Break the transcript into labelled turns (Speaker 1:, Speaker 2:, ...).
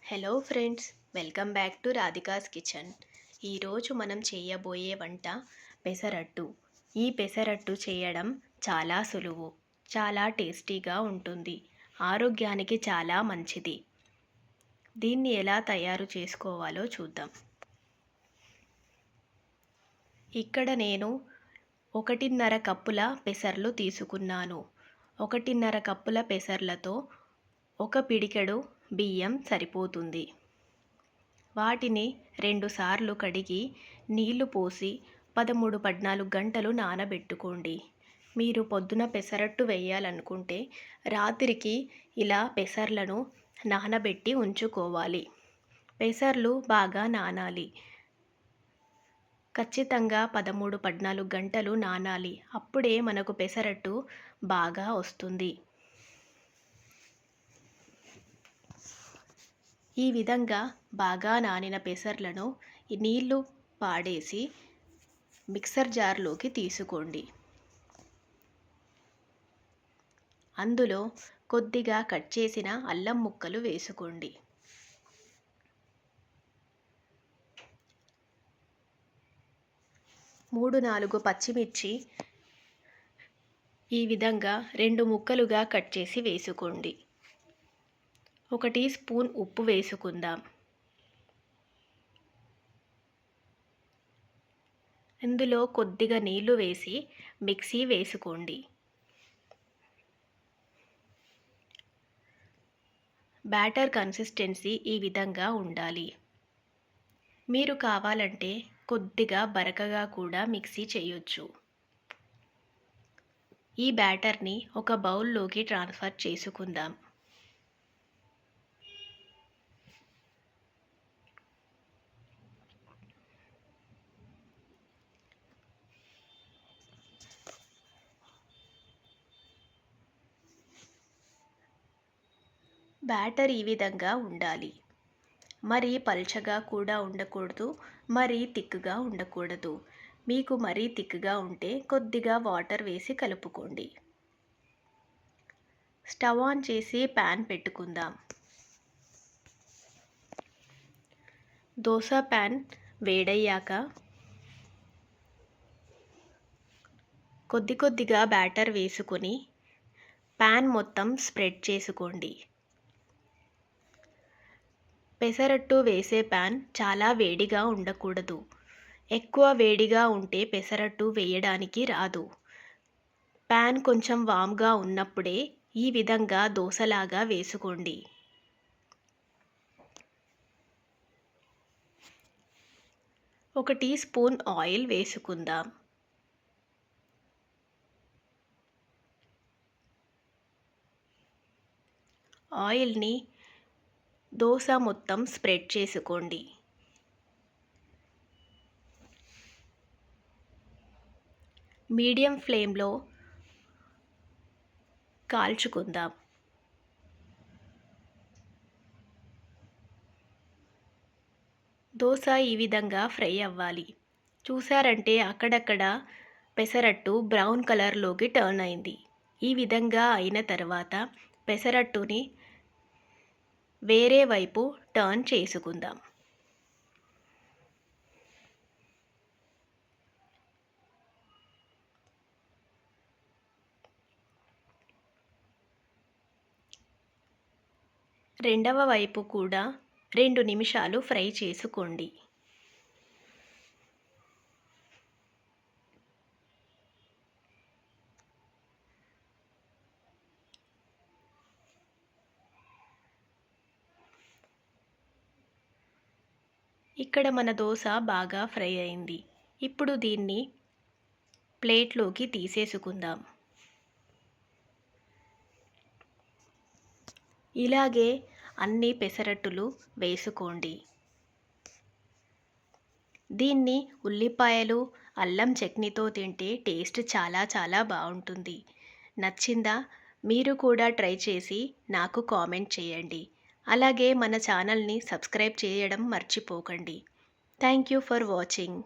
Speaker 1: Hello friends, welcome back to Radhika's kitchen. ఈరోజు మనం చేయబోయే వంట పెసరట్టు. ఈ పెసరట్టు చేయడం చాలా సులువు, చాలా టేస్టీగా ఉంటుంది, ఆరోగ్యానికి చాలా మంచిది. దీన్ని ఎలా తయారు చేసుకోవాలో చూద్దాం. ఇక్కడ నేను 1.5 కప్పుల పెసర్లు తీసుకున్నాను. 1.5 కప్పుల పెసర్లతో ఒక పిడికెడు బియ్యం సరిపోతుంది. వాటిని 2 సార్లు కడిగి నీళ్లు పోసి 13-14 గంటలు నానబెట్టుకోండి. మీరు పొద్దున పెసరట్టు వేయాలనుకుంటే రాత్రికి ఇలా పెసర్లను నానబెట్టి ఉంచుకోవాలి. పెసర్లు బాగా నానాలి. ఖచ్చితంగా 13-14 గంటలు నానాలి. అప్పుడే మనకు పెసరట్టు బాగా వస్తుంది. ఈ విధంగా బాగా నానిన పెసర్లను నీళ్లు పాడేసి మిక్సర్ జార్లోకి తీసుకోండి. అందులో కొద్దిగా కట్ చేసిన అల్లం ముక్కలు వేసుకోండి. మూడు 4 పచ్చిమిర్చి ఈ విధంగా 2 ముక్కలుగా కట్ చేసి వేసుకోండి. 1 టీ స్పూన్ ఉప్పు వేసుకుందాం. ఇందులో కొద్దిగా నీళ్లు వేసి మిక్సీ వేసుకోండి. బ్యాటర్ కన్సిస్టెన్సీ ఈ విధంగా ఉండాలి. మీరు కావాలంటే కొద్దిగా బరకగా కూడా మిక్సీ చేయొచ్చు. ఈ బ్యాటర్ని ఒక బౌల్లోకి ట్రాన్స్ఫర్ చేసుకుందాం. బ్యాటర్ ఈ విధంగా ఉండాలి. మరీ పల్చగా కూడా ఉండకూడదు, మరీ థిక్గా ఉండకూడదు. మీకు మరీ థిక్గా ఉంటే కొద్దిగా వాటర్ వేసి కలుపుకోండి. స్టవ్ ఆన్ చేసి ప్యాన్ పెట్టుకుందాం. దోశ ప్యాన్ వేడయ్యాక కొద్దిగా బ్యాటర్ వేసుకొని ప్యాన్ మొత్తం స్ప్రెడ్ చేసుకోండి. పెసరట్టు వేసే ప్యాన్ చాలా వేడిగా ఉండకూడదు. ఎక్కువ వేడిగా ఉంటే పెసరట్టు వేయడానికి రాదు. ప్యాన్ కొంచెం వామ్గా ఉన్నప్పుడే ఈ విధంగా దోశలాగా వేసుకోండి. ఒక టీ స్పూన్ ఆయిల్ వేసుకుందాం. ఆయిల్ని దోశ మొత్తం స్ప్రెడ్ చేసుకోండి. మీడియం ఫ్లేమ్లో కాల్చుకుందాం. దోశ ఈ విధంగా ఫ్రై అవ్వాలి. చూసారంటే అక్కడక్కడ పెసరట్టు బ్రౌన్ కలర్లోకి టర్న్ అయింది. ఈ విధంగా అయిన తర్వాత పెసరట్టుని వేరే వైపు టర్న్ చేసుకుందాం. రెండవ వైపు కూడా 2 నిమిషాలు ఫ్రై చేసుకోండి. ఇక్కడ మన దోశ బాగా ఫ్రై అయింది. ఇప్పుడు దీన్ని ప్లేట్లోకి తీసేసుకుందాం. ఇలాగే అన్ని పెసరట్టులు వేసుకోండి. దీన్ని ఉల్లిపాయలు, అల్లం చట్నీతో తింటే టేస్ట్ చాలా బాగుంటుంది. నచ్చిందా? మీరు కూడా ట్రై చేసి నాకు కామెంట్ చేయండి. అలాగే మన ఛానల్ని సబ్స్క్రైబ్ చేయడం మర్చిపోకండి. Thank you for watching.